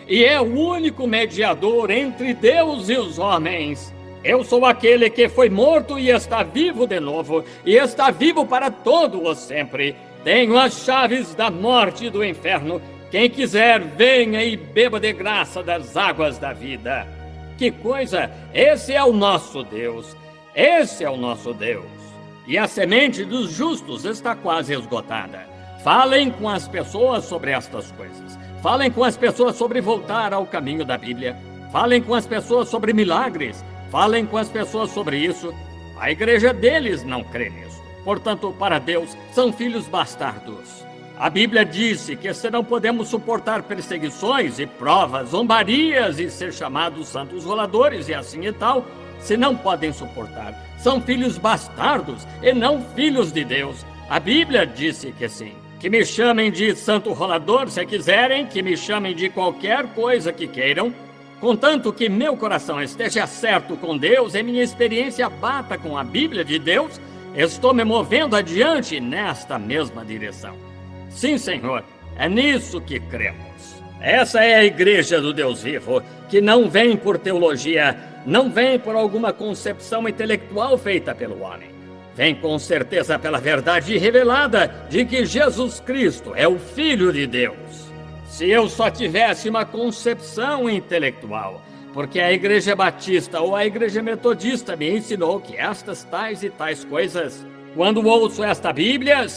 e é o único mediador entre Deus e os homens. Eu sou aquele que foi morto e está vivo de novo, e está vivo para todo o sempre. Tenho as chaves da morte e do inferno. Quem quiser, venha e beba de graça das águas da vida. Que coisa! Esse é o nosso Deus. Esse é o nosso Deus. E a semente dos justos está quase esgotada. Falem com as pessoas sobre estas coisas. Falem com as pessoas sobre voltar ao caminho da Bíblia. Falem com as pessoas sobre milagres. Falem com as pessoas sobre isso. A igreja deles não crê nisso. Portanto, para Deus, são filhos bastardos. A Bíblia disse que se não podemos suportar perseguições e provas, zombarias e ser chamados santos roladores e assim e tal, se não podem suportar, são filhos bastardos e não filhos de Deus. A Bíblia disse que sim. Que me chamem de santo rolador se quiserem, que me chamem de qualquer coisa que queiram, contanto que meu coração esteja certo com Deus e minha experiência bata com a Bíblia de Deus, estou me movendo adiante nesta mesma direção. Sim, Senhor, é nisso que cremos. Essa é a igreja do Deus vivo, que não vem por teologia, não vem por alguma concepção intelectual feita pelo homem. Vem com certeza pela verdade revelada de que Jesus Cristo é o Filho de Deus. Se eu só tivesse uma concepção intelectual, porque a Igreja Batista ou a Igreja Metodista me ensinou que estas tais e tais coisas, quando ouço esta Bíblia,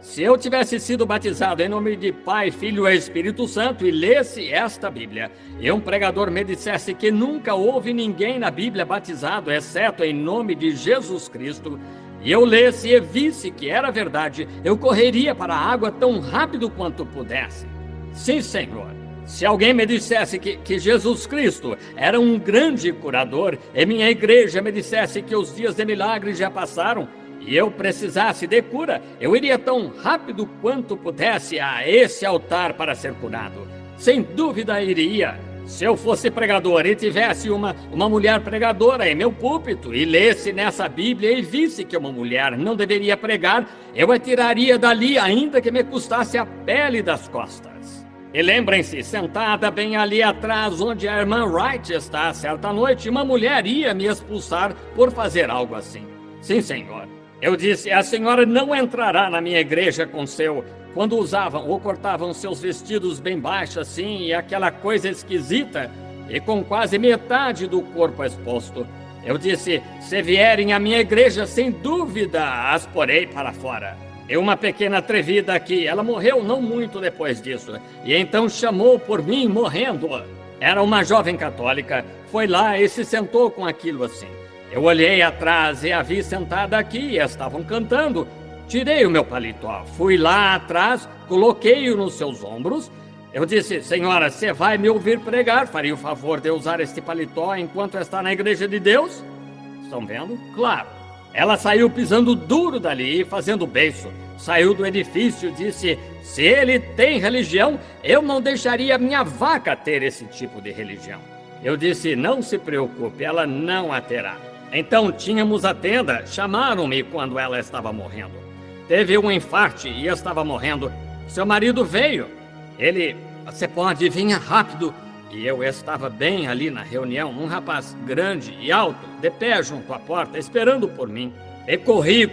se eu tivesse sido batizado em nome de Pai, Filho e Espírito Santo e lesse esta Bíblia, e um pregador me dissesse que nunca houve ninguém na Bíblia batizado, exceto em nome de Jesus Cristo, e eu lesse e visse que era verdade, eu correria para a água tão rápido quanto pudesse. Sim, Senhor. Se alguém me dissesse que Jesus Cristo era um grande curador, e minha igreja me dissesse que os dias de milagres já passaram, e eu precisasse de cura, eu iria tão rápido quanto pudesse a esse altar para ser curado. Sem dúvida iria. Se eu fosse pregador e tivesse uma mulher pregadora em meu púlpito e lesse nessa Bíblia e visse que uma mulher não deveria pregar, eu a tiraria dali ainda que me custasse a pele das costas. E lembrem-se, sentada bem ali atrás onde a irmã Wright está, certa noite, uma mulher ia me expulsar por fazer algo assim. Sim, Senhor. Eu disse, a senhora não entrará na minha igreja com quando usavam ou cortavam seus vestidos bem baixos assim, e aquela coisa esquisita, e com quase metade do corpo exposto. Eu disse, se vierem à minha igreja, sem dúvida, as porei para fora. E uma pequena atrevida aqui, ela morreu não muito depois disso, e então chamou por mim morrendo. Era uma jovem católica, foi lá e se sentou com aquilo assim. Eu olhei atrás e a vi sentada aqui e estavam cantando. Tirei o meu paletó, fui lá atrás, coloquei-o nos seus ombros. Eu disse, senhora, você vai me ouvir pregar? Faria o favor de usar este paletó enquanto está na igreja de Deus? Estão vendo? Claro. Ela saiu pisando duro dali e fazendo beiço. Saiu do edifício e disse, se ele tem religião, eu não deixaria minha vaca ter esse tipo de religião. Eu disse, não se preocupe, ela não a terá. Então tínhamos a tenda, chamaram-me quando ela estava morrendo. Teve um infarte e estava morrendo. Seu marido veio. Ele, você pode vir rápido. E eu estava bem ali na reunião, um rapaz grande e alto, de pé junto à porta, esperando por mim. E corri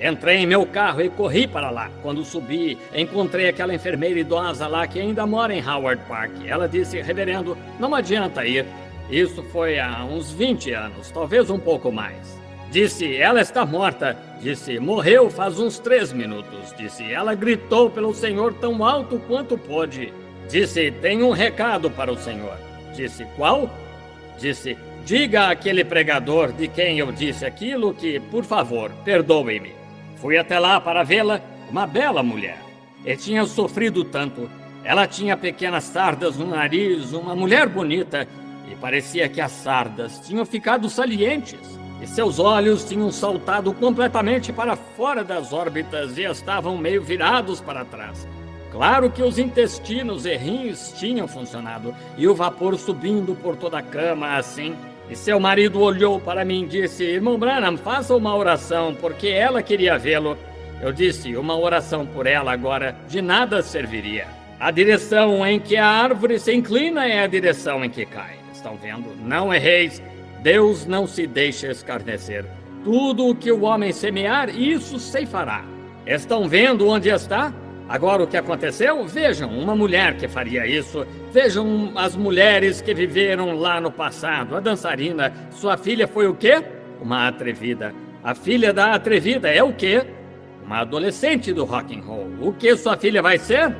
entrei em meu carro e corri para lá. Quando subi, encontrei aquela enfermeira idosa lá que ainda mora em Howard Park. Ela disse, reverendo, não adianta ir. Isso foi há uns 20 anos, talvez um pouco mais. Disse, ela está morta. Disse, morreu faz uns 3 minutos. Disse, ela gritou pelo Senhor tão alto quanto pôde. Disse, tenho um recado para o Senhor. Disse, qual? Disse, diga àquele pregador de quem eu disse aquilo que, por favor, perdoe-me. Fui até lá para vê-la, uma bela mulher. E tinha sofrido tanto. Ela tinha pequenas sardas no nariz, uma mulher bonita, e parecia que as sardas tinham ficado salientes, e seus olhos tinham saltado completamente para fora das órbitas e estavam meio virados para trás. Claro que os intestinos e rins tinham funcionado, e o vapor subindo por toda a cama, assim. E seu marido olhou para mim e disse, irmão Branham, faça uma oração, porque ela queria vê-lo. Eu disse, uma oração por ela agora de nada serviria. A direção em que a árvore se inclina é a direção em que cai. Estão vendo? Não erreis. Deus não se deixa escarnecer. Tudo o que o homem semear, isso ceifará. Estão vendo onde está? Agora o que aconteceu? Vejam, uma mulher que faria isso. Vejam as mulheres que viveram lá no passado. A dançarina, sua filha foi o quê? Uma atrevida. A filha da atrevida é o quê? Uma adolescente do rock and roll. O que sua filha vai ser?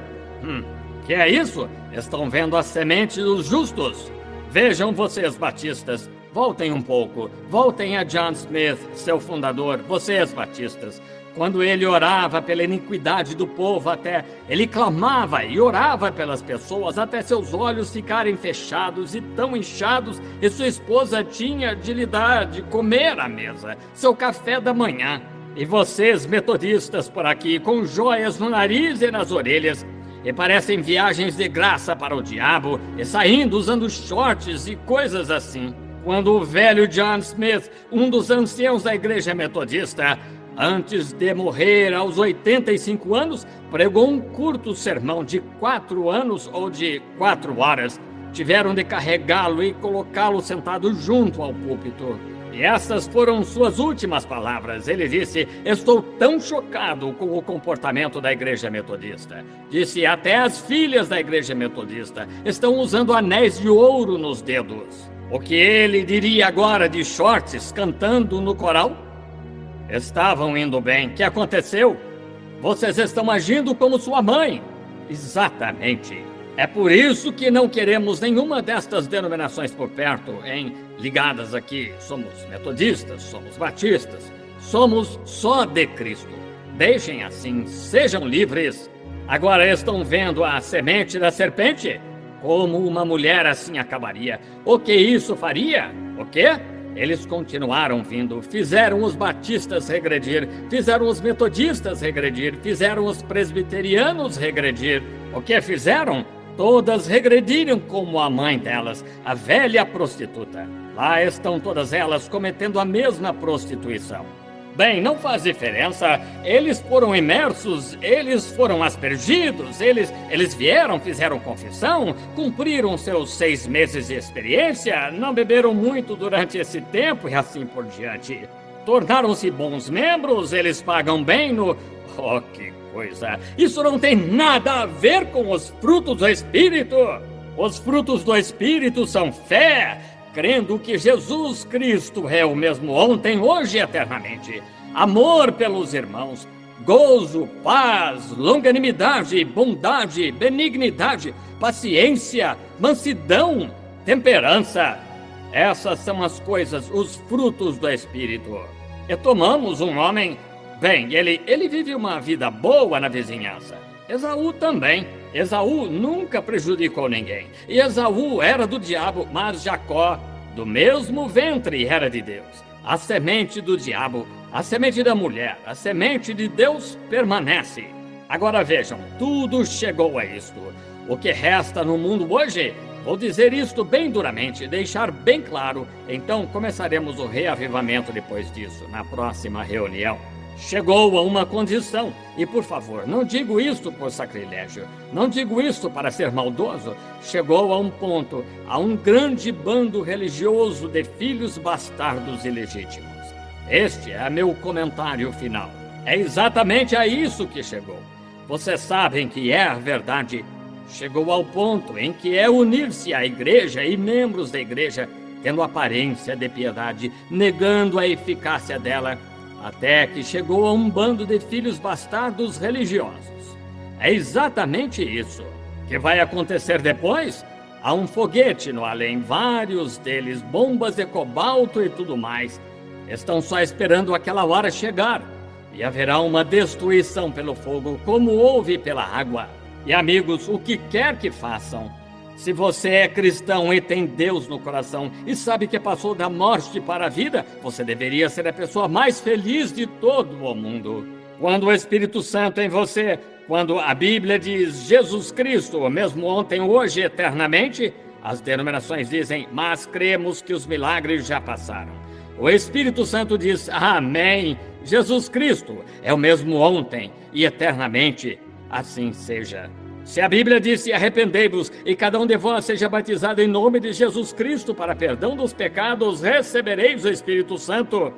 Que é isso? Estão vendo a semente dos justos? Vejam vocês, batistas. Voltem um pouco. Voltem a John Smith, seu fundador. Vocês, batistas. Quando ele orava pela iniquidade do povo, até ele clamava e orava pelas pessoas até seus olhos ficarem fechados e tão inchados, e sua esposa tinha de lhe dar de comer à mesa, seu café da manhã. E vocês, metodistas por aqui, com joias no nariz e nas orelhas, e parecem viagens de graça para o diabo, e saindo usando shorts e coisas assim. Quando o velho John Smith, um dos anciãos da igreja metodista, antes de morrer aos 85 anos, pregou um curto sermão de 4 anos ou de 4 horas. Tiveram de carregá-lo e colocá-lo sentado junto ao púlpito. E essas foram suas últimas palavras. Ele disse: estou tão chocado com o comportamento da igreja metodista. Disse: até as filhas da igreja metodista estão usando anéis de ouro nos dedos. O que ele diria agora de shorts cantando no coral? Estavam indo bem. O que aconteceu? Vocês estão agindo como sua mãe. Exatamente. É por isso que não queremos nenhuma destas denominações por perto, ligadas aqui. Somos metodistas, somos batistas, somos só de Cristo. Deixem assim, sejam livres. Agora estão vendo a semente da serpente? Como uma mulher assim acabaria. O que isso faria? O quê? Eles continuaram vindo, fizeram os batistas regredir, fizeram os metodistas regredir, fizeram os presbiterianos regredir. O que fizeram? Todas regrediram como a mãe delas, a velha prostituta. Lá estão todas elas cometendo a mesma prostituição. Bem, não faz diferença. Eles foram imersos, eles foram aspergidos, eles vieram, fizeram confissão, cumpriram seus 6 meses de experiência, não beberam muito durante esse tempo e assim por diante. Tornaram-se bons membros, eles pagam bem no... Oh, que coisa! Isso não tem nada a ver com os frutos do Espírito. Os frutos do Espírito são fé, crendo que Jesus Cristo é o mesmo ontem, hoje e eternamente. Amor pelos irmãos, gozo, paz, longanimidade, bondade, benignidade, paciência, mansidão, temperança. Essas são as coisas, os frutos do Espírito. E tomamos um homem... Bem, ele vive uma vida boa na vizinhança. Esaú também. Esaú nunca prejudicou ninguém. E Esaú era do diabo, mas Jacó, do mesmo ventre, era de Deus. A semente do diabo, a semente da mulher, a semente de Deus permanece. Agora vejam, tudo chegou a isto. O que resta no mundo hoje? Vou dizer isto bem duramente, deixar bem claro. Então começaremos o reavivamento depois disso, na próxima reunião. Chegou a uma condição, e por favor, não digo isto por sacrilégio, não digo isto para ser maldoso, chegou a um ponto, a um grande bando religioso de filhos bastardos ilegítimos. Este é meu comentário final. É exatamente a isso que chegou. Vocês sabem que é a verdade. Chegou ao ponto em que é unir-se à igreja e membros da igreja, tendo aparência de piedade, negando a eficácia dela, até que chegou a um bando de filhos bastardos religiosos. É exatamente isso. Que vai acontecer depois? Há um foguete no além, vários deles, bombas de cobalto e tudo mais. Estão só esperando aquela hora chegar. E haverá uma destruição pelo fogo, como houve pela água. E amigos, o que quer que façam, se você é cristão e tem Deus no coração e sabe que passou da morte para a vida, você deveria ser a pessoa mais feliz de todo o mundo. Quando o Espírito Santo em você, quando a Bíblia diz Jesus Cristo, mesmo ontem, hoje, eternamente, as denominações dizem, mas cremos que os milagres já passaram. O Espírito Santo diz, amém, Jesus Cristo é o mesmo ontem e eternamente, assim seja. Se a Bíblia disse: arrependei-vos e cada um de vós seja batizado em nome de Jesus Cristo para perdão dos pecados, recebereis o Espírito Santo.